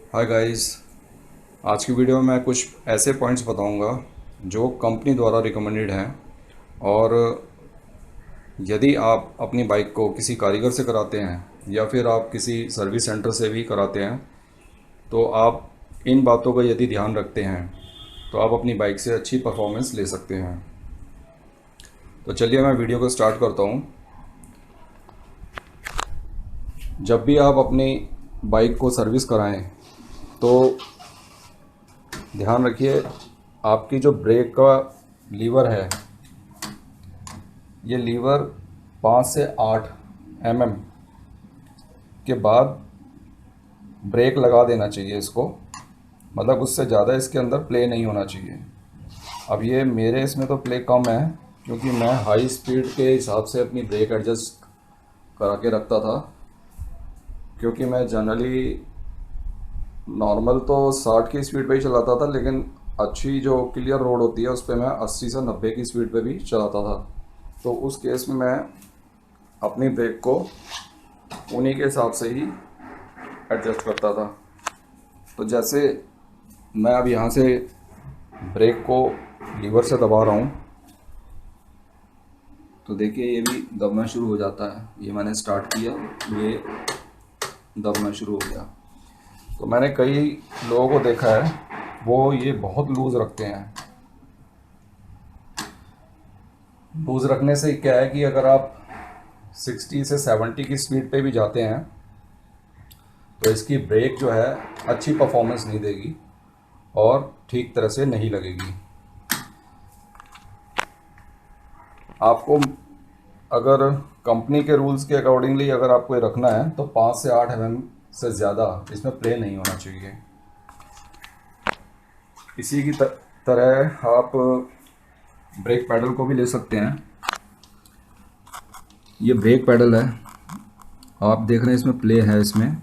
Hi guys. आज की video में मैं कुछ ऐसे पॉइंट्स बताऊंगा जो कंपनी द्वारा रिकमेंडेड हैं। और यदि आप अपनी बाइक को किसी कारीगर से कराते हैं या फिर आप किसी सर्विस सेंटर से भी कराते हैं तो आप इन बातों का यदि ध्यान रखते हैं तो आप अपनी बाइक से अच्छी परफॉर्मेंस ले सकते हैं। तो चलिए मैं वीडियो को स्टार्ट करता हूँ। जब भी आप अपनी बाइक को सर्विस कराएं तो ध्यान रखिए, आपकी जो ब्रेक का लीवर है, ये लीवर 5 से 8 mm के बाद ब्रेक लगा देना चाहिए इसको। मतलब उससे ज़्यादा इसके अंदर प्ले नहीं होना चाहिए। अब ये मेरे इसमें तो प्ले कम है क्योंकि मैं हाई स्पीड के हिसाब से अपनी ब्रेक एडजस्ट करा के रखता था। क्योंकि मैं जनरली नॉर्मल तो 60 की स्पीड पे ही चलाता था, लेकिन अच्छी जो क्लियर रोड होती है उस पर मैं 80 से 90 की स्पीड पे भी चलाता था। तो उस केस में मैं अपनी ब्रेक को उन्हीं के हिसाब से ही एडजस्ट करता था। तो जैसे मैं अब यहाँ से ब्रेक को लीवर से दबा रहा हूँ तो देखिए ये भी दबना शुरू हो जाता है। ये मैंने स्टार्ट किया, ये दबना शुरू हो गया। तो मैंने कई लोगों को देखा है वो ये बहुत लूज़ रखते हैं। लूज़ रखने से क्या है कि अगर आप 60 से 70 की स्पीड पे भी जाते हैं तो इसकी ब्रेक जो है अच्छी परफॉर्मेंस नहीं देगी और ठीक तरह से नहीं लगेगी। आपको अगर कंपनी के रूल्स के अकॉर्डिंगली अगर आपको ये रखना है तो 5 से 8 mm से ज़्यादा इसमें प्ले नहीं होना चाहिए। इसी की तरह आप ब्रेक पैडल को भी ले सकते हैं। ये ब्रेक पैडल है, आप देख रहे हैं इसमें प्ले है। इसमें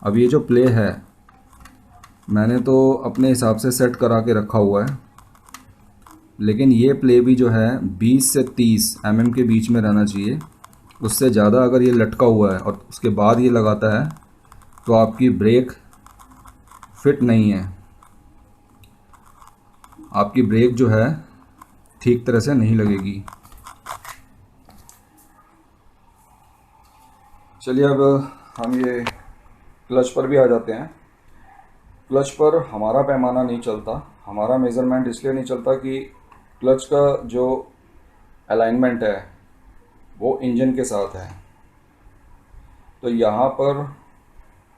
अब ये जो प्ले है मैंने तो अपने हिसाब से सेट करा के रखा हुआ है, लेकिन ये प्ले भी जो है 20 से 30 mm के बीच में रहना चाहिए। उससे ज़्यादा अगर ये लटका हुआ है और उसके बाद ये लगाता है तो आपकी ब्रेक फिट नहीं है, आपकी ब्रेक जो है ठीक तरह से नहीं लगेगी। चलिए अब हम ये क्लच पर भी आ जाते हैं। क्लच पर हमारा पैमाना नहीं चलता, हमारा मेज़रमेंट इसलिए नहीं चलता कि क्लच का जो अलाइनमेंट है वो इंजन के साथ है। तो यहाँ पर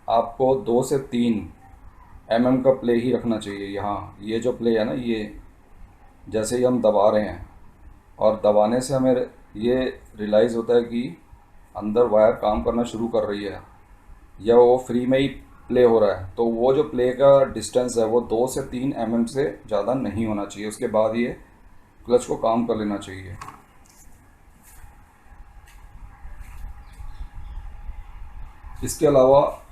आपको 2 से 3 mm का प्ले ही रखना चाहिए। यहाँ ये जो प्ले है ना, ये जैसे ही हम दबा रहे हैं और दबाने से हमें ये रियलाइज़ होता है कि अंदर वायर काम करना शुरू कर रही है या वो फ्री में ही प्ले हो रहा है, तो वो जो प्ले का डिस्टेंस है वो 2 से 3 mm से ज़्यादा नहीं होना चाहिए। उसके बाद ये क्लच को काम कर लेना चाहिए। इसके अलावा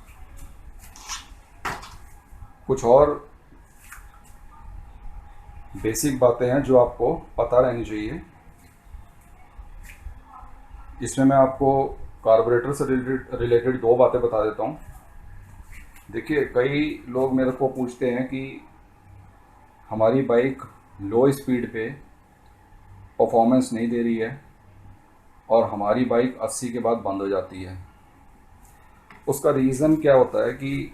कुछ और बेसिक बातें हैं जो आपको पता रहनी चाहिए। इसमें मैं आपको कार्बोरेटर से रिलेटेड 2 बातें बता देता हूँ। देखिए, कई लोग मेरे को पूछते हैं कि हमारी बाइक लो स्पीड पे परफॉर्मेंस नहीं दे रही है और हमारी बाइक 80 के बाद बंद हो जाती है। उसका रीज़न क्या होता है कि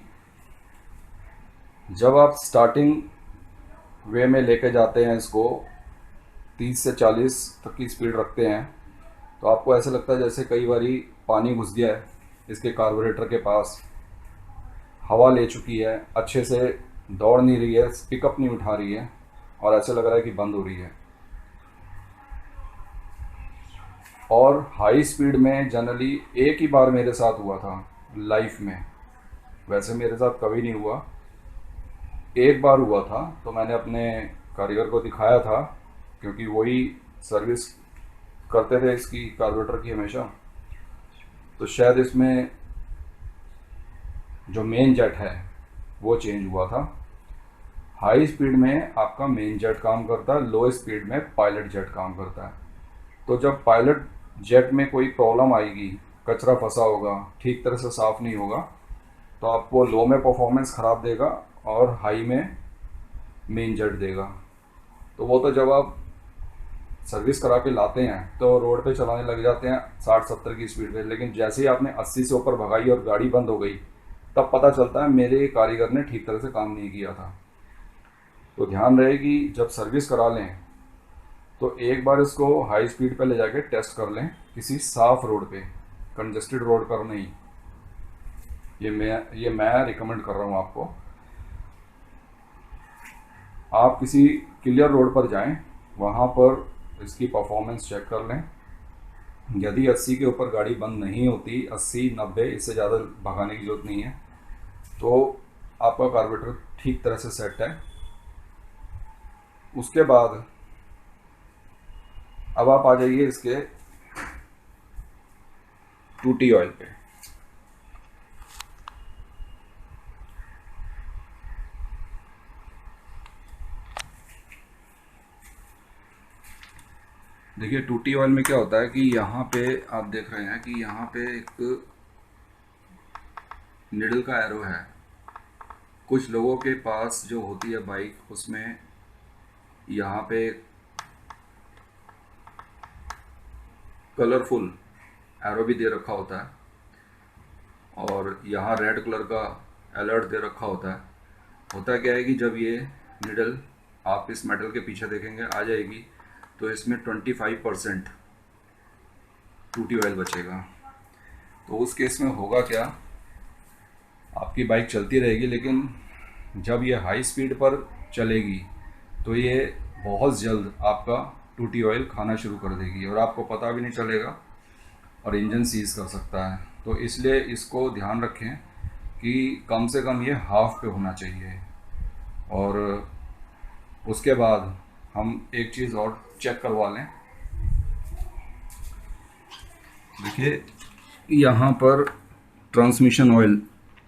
जब आप स्टार्टिंग वे में लेके जाते हैं इसको 30 से 40 तक की स्पीड रखते हैं तो आपको ऐसा लगता है जैसे कई बारी पानी घुस गया है इसके कार्बोरेटर के पास, हवा ले चुकी है, अच्छे से दौड़ नहीं रही है, पिकअप नहीं उठा रही है और ऐसा लग रहा है कि बंद हो रही है। और हाई स्पीड में जनरली एक ही बार मेरे साथ हुआ था लाइफ में, वैसे मेरे साथ कभी नहीं हुआ, एक बार हुआ था। तो मैंने अपने कारीगर को दिखाया था क्योंकि वही सर्विस करते थे इसकी कार्बोरेटर की हमेशा। तो शायद इसमें जो मेन जेट है वो चेंज हुआ था। हाई स्पीड में आपका मेन जेट काम करता है, लो स्पीड में पायलट जेट काम करता है। तो जब पायलट जेट में कोई प्रॉब्लम आएगी, कचरा फंसा होगा, ठीक तरह से साफ़ नहीं होगा, तो आपको लो में परफॉर्मेंस ख़राब देगा और हाई में मेन जेट देगा। तो वो तो जब आप सर्विस करा के लाते हैं तो रोड पे चलाने लग जाते हैं 60-70 की स्पीड पे, लेकिन जैसे ही आपने 80 से ऊपर भगाई और गाड़ी बंद हो गई तब पता चलता है मेरे कारीगर ने ठीक तरह से काम नहीं किया था। तो ध्यान रहे कि जब सर्विस करा लें तो एक बार इसको हाई स्पीड पे ले जाके टेस्ट कर लें, किसी साफ रोड पे, कंजेस्टेड रोड पर नहीं। ये मैं रिकमेंड कर रहा हूँ आपको। आप किसी क्लियर रोड पर जाएं, वहाँ पर इसकी परफॉर्मेंस चेक कर लें। यदि 80 के ऊपर गाड़ी बंद नहीं होती, 80-90, इससे ज़्यादा भगाने की जरूरत नहीं है, तो आपका कार्बोरेटर ठीक तरह से सेट है। उसके बाद अब आप आ जाइए इसके टूटी ऑयल पे। देखिए टूटी ऑयल में क्या होता है कि यहाँ पे आप देख रहे हैं कि यहाँ पे एक निडल का एरो है। कुछ लोगों के पास जो होती है बाइक, उसमें यहाँ पे कलरफुल एरो भी दे रखा होता है और यहाँ रेड कलर का अलर्ट दे रखा होता है। होता क्या है कि जब ये निडल आप इस मेटल के पीछे देखेंगे आ जाएगी तो इसमें 25% टूटी ऑयल बचेगा। तो उस केस में होगा क्या, आपकी बाइक चलती रहेगी लेकिन जब ये हाई स्पीड पर चलेगी तो ये बहुत जल्द आपका टूटी ऑयल खाना शुरू कर देगी और आपको पता भी नहीं चलेगा और इंजन सीज कर सकता है। तो इसलिए इसको ध्यान रखें कि कम से कम ये हाफ पे होना चाहिए। और उसके बाद हम एक चीज़ और चेक करवा लें। देखिए यहाँ पर ट्रांसमिशन ऑयल,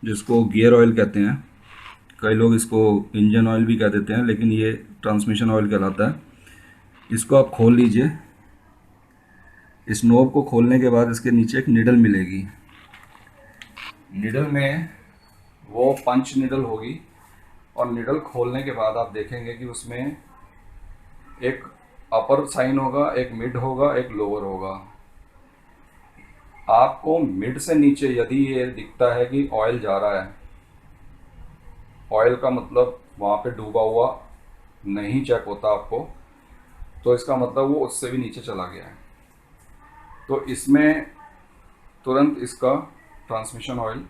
जिसको गियर ऑयल कहते हैं, कई लोग इसको इंजन ऑयल भी कह देते हैं, लेकिन ये ट्रांसमिशन ऑयल कहलाता है। इसको आप खोल लीजिए। इस नोब को खोलने के बाद इसके नीचे एक निडल मिलेगी। निडल में वो पंच निडल होगी और निडल खोलने के बाद आप देखेंगे कि उसमें एक अपर साइन होगा, एक मिड होगा, एक लोअर होगा। आपको मिड से नीचे यदि ये दिखता है कि ऑयल जा रहा है, ऑयल का मतलब वहाँ पे डूबा हुआ नहीं चेक होता आपको, तो इसका मतलब वो उससे भी नीचे चला गया है। तो इसमें तुरंत इसका ट्रांसमिशन ऑयल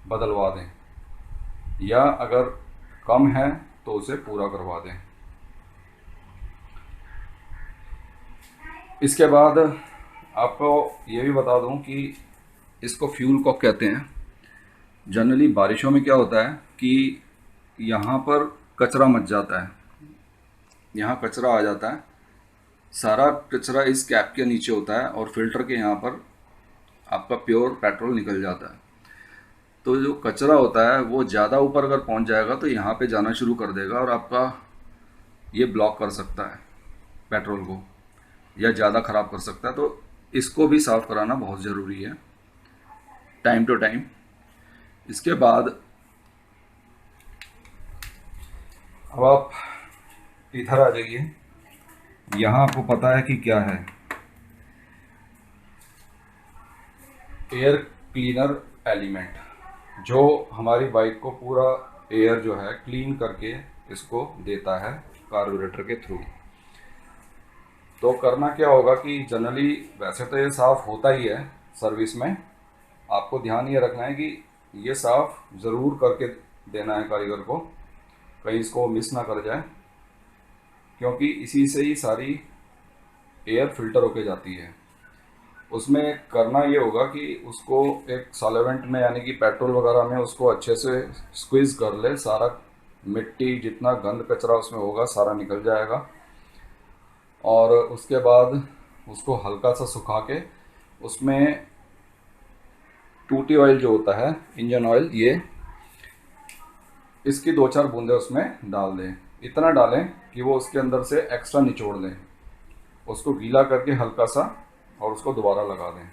बदलवा दें, या अगर कम है तो उसे पूरा करवा दें। इसके बाद आपको ये भी बता दूं कि इसको फ्यूल कॉक कहते हैं। जनरली बारिशों में क्या होता है कि यहाँ पर कचरा मच जाता है, यहाँ कचरा आ जाता है। सारा कचरा इस कैप के नीचे होता है और फिल्टर के यहाँ पर आपका प्योर पेट्रोल निकल जाता है। तो जो कचरा होता है वो ज़्यादा ऊपर अगर पहुँच जाएगा तो यहाँ पे जाना शुरू कर देगा और आपका ये ब्लॉक कर सकता है पेट्रोल को, या ज़्यादा ख़राब कर सकता है। तो इसको भी साफ़ कराना बहुत ज़रूरी है टाइम टू टाइम। इसके बाद अब आप इधर आ जाइए। यहाँ आपको पता है कि क्या है, एयर क्लीनर एलिमेंट, जो हमारी बाइक को पूरा एयर जो है क्लीन करके इसको देता है कार्बोरेटर के थ्रू। तो करना क्या होगा कि जनरली वैसे तो ये साफ़ होता ही है सर्विस में, आपको ध्यान ये रखना है कि ये साफ़ ज़रूर करके देना है कारीगर को, कहीं इसको मिस ना कर जाए, क्योंकि इसी से ही सारी एयर फिल्टर होके जाती है। उसमें करना ये होगा कि उसको एक सॉल्वेंट में, यानी कि पेट्रोल वगैरह में, उसको अच्छे से स्क्वीज़ कर ले। सारा मिट्टी, जितना गंद कचरा उसमें होगा सारा निकल जाएगा। और उसके बाद उसको हल्का सा सुखा के उसमें टूटी ऑयल जो होता है, इंजन ऑयल, ये इसकी 2-4 बूंदें उसमें डाल दें। इतना डालें कि वो उसके अंदर से एक्स्ट्रा निचोड़ लें, उसको गीला करके हल्का सा, और उसको दोबारा लगा दें।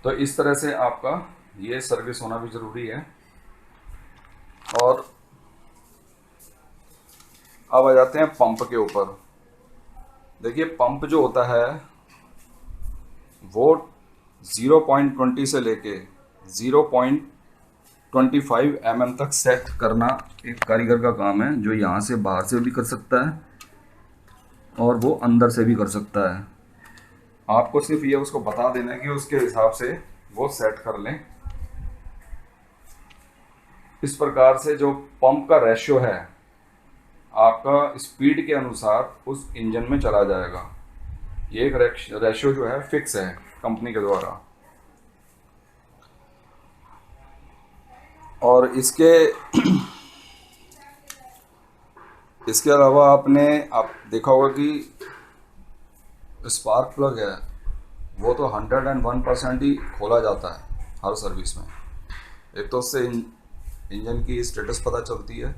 तो इस तरह से आपका ये सर्विस होना भी ज़रूरी है। और अब आ जाते हैं पंप के ऊपर। देखिए पंप जो होता है वो 0.20 से लेके 0.25 mm तक सेट करना एक कारीगर का काम है, जो यहाँ से बाहर से भी कर सकता है और वो अंदर से भी कर सकता है। आपको सिर्फ ये उसको बता देना है कि उसके हिसाब से वो सेट कर लें। इस प्रकार से जो पंप का रेशियो है आपका स्पीड के अनुसार उस इंजन में चला जाएगा। ये एक रेशियो जो है फिक्स है कंपनी के द्वारा। और इसके अलावा आप देखा होगा कि स्पार्क प्लग है वो तो 101% ही खोला जाता है हर सर्विस में। एक तो उससे इंजन की स्टेटस पता चलती है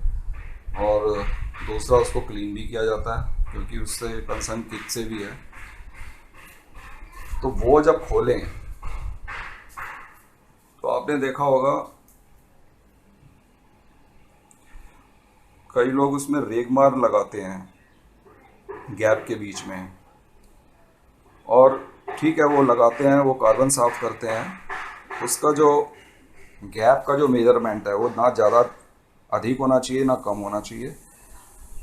और दूसरा उसको क्लीन भी किया जाता है, क्योंकि उससे कंसर्न किक से भी है। तो वो जब खोलें तो आपने देखा होगा कई लोग उसमें रेगमार लगाते हैं गैप के बीच में, और ठीक है वो लगाते हैं, वो कार्बन साफ करते हैं। उसका जो गैप का जो मेजरमेंट है वो ना ज़्यादा अधिक होना चाहिए ना कम होना चाहिए।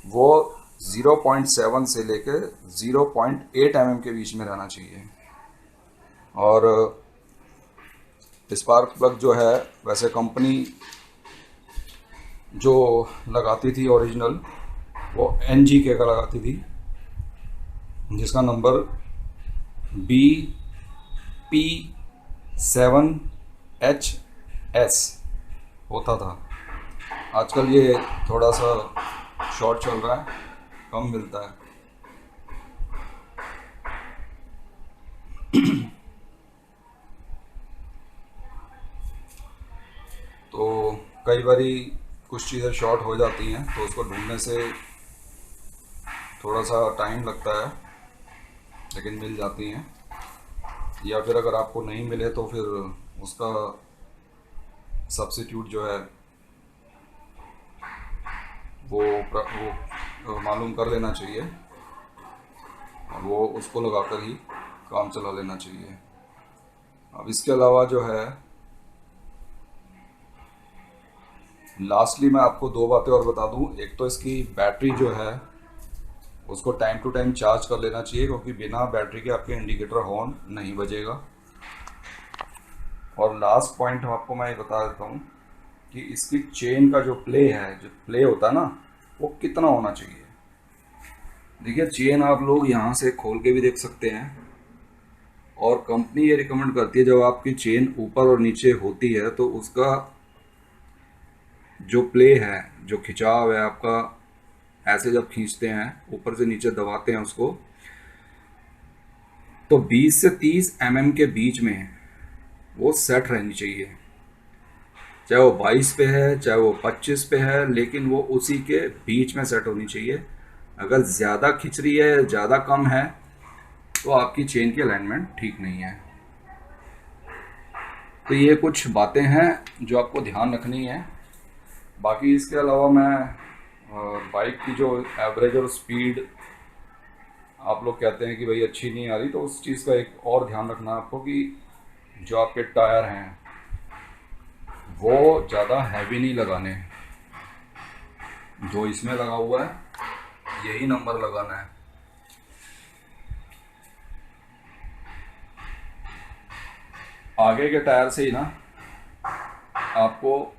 वो 0.7 से लेकर 0.8 mm के बीच में रहना चाहिए। और स्पार्क प्लग जो है वैसे कंपनी जो लगाती थी ओरिजिनल वो NGK का लगाती थी, जिसका नंबर BP7HS होता था। आजकल ये थोड़ा सा शॉर्ट चल रहा है, कम मिलता है। तो कई बारी कुछ चीज़ें शॉर्ट हो जाती हैं तो उसको ढूंढने से थोड़ा सा टाइम लगता है, लेकिन मिल जाती हैं। या फिर अगर आपको नहीं मिले तो फिर उसका सब्स्टिट्यूट जो है वो मालूम कर लेना चाहिए और वो उसको लगाकर ही काम चला लेना चाहिए। अब इसके अलावा जो है लास्टली मैं आपको दो बातें और बता दूं। एक तो इसकी बैटरी जो है उसको टाइम टू टाइम चार्ज कर लेना चाहिए, क्योंकि बिना बैटरी के आपके इंडिकेटर हॉर्न नहीं बजेगा। और लास्ट पॉइंट आपको मैं बता देता हूँ कि इसकी चेन का जो प्ले होता है ना वो कितना होना चाहिए। देखिए चेन आप लोग यहाँ से खोल के भी देख सकते हैं, और कंपनी ये रिकमेंड करती है जब आपकी चेन ऊपर और नीचे होती है तो उसका जो प्ले है, जो खिंचाव है आपका, ऐसे जब खींचते हैं ऊपर से नीचे दबाते हैं उसको, तो 20 से 30 mm के बीच में वो सेट रहनी चाहिए। चाहे वो 22 पे है चाहे वो 25 पे है, लेकिन वो उसी के बीच में सेट होनी चाहिए। अगर ज़्यादा खिंच रही है ज़्यादा कम है तो आपकी चेन की अलाइनमेंट ठीक नहीं है। तो ये कुछ बातें हैं जो आपको ध्यान रखनी है। बाकी इसके अलावा मैं बाइक की जो एवरेज और स्पीड आप लोग कहते हैं कि भाई अच्छी नहीं आ रही, तो उस चीज़ का एक और ध्यान रखना आपको कि जो आपके टायर हैं वो ज़्यादा हैवी नहीं लगाने। जो इसमें लगा हुआ है यही नंबर लगाना है। आगे के टायर से ही ना आपको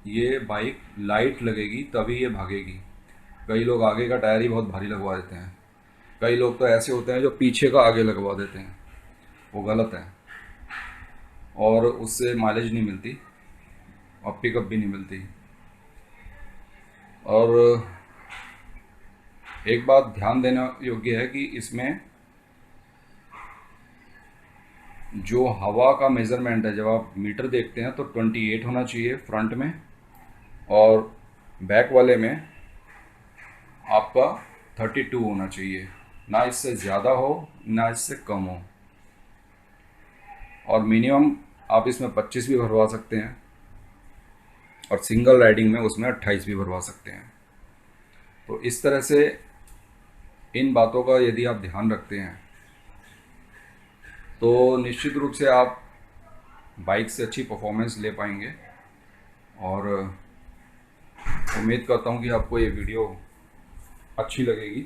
ये बाइक लाइट लगेगी तभी ये भागेगी। कई लोग आगे का टायर ही बहुत भारी लगवा देते हैं, कई लोग तो ऐसे होते हैं जो पीछे का आगे लगवा देते हैं, वो गलत है और उससे माइलेज नहीं मिलती और पिकअप भी नहीं मिलती। और एक बात ध्यान देने योग्य है कि इसमें जो हवा का मेज़रमेंट है, जब आप मीटर देखते हैं तो 28 होना चाहिए फ्रंट में, और बैक वाले में आपका 32 होना चाहिए। ना इससे ज़्यादा हो ना इससे कम हो। और मिनिमम आप इसमें 25 भी भरवा सकते हैं और सिंगल राइडिंग में उसमें 28 भी भरवा सकते हैं। तो इस तरह से इन बातों का यदि आप ध्यान रखते हैं तो निश्चित रूप से आप बाइक से अच्छी परफॉर्मेंस ले पाएंगे। और उम्मीद करता हूँ कि आपको ये वीडियो अच्छी लगेगी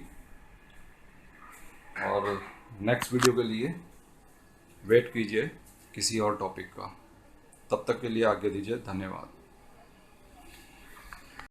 और नेक्स्ट वीडियो के लिए वेट कीजिए किसी और टॉपिक का। तब तक के लिए आज्ञा दीजिए। धन्यवाद।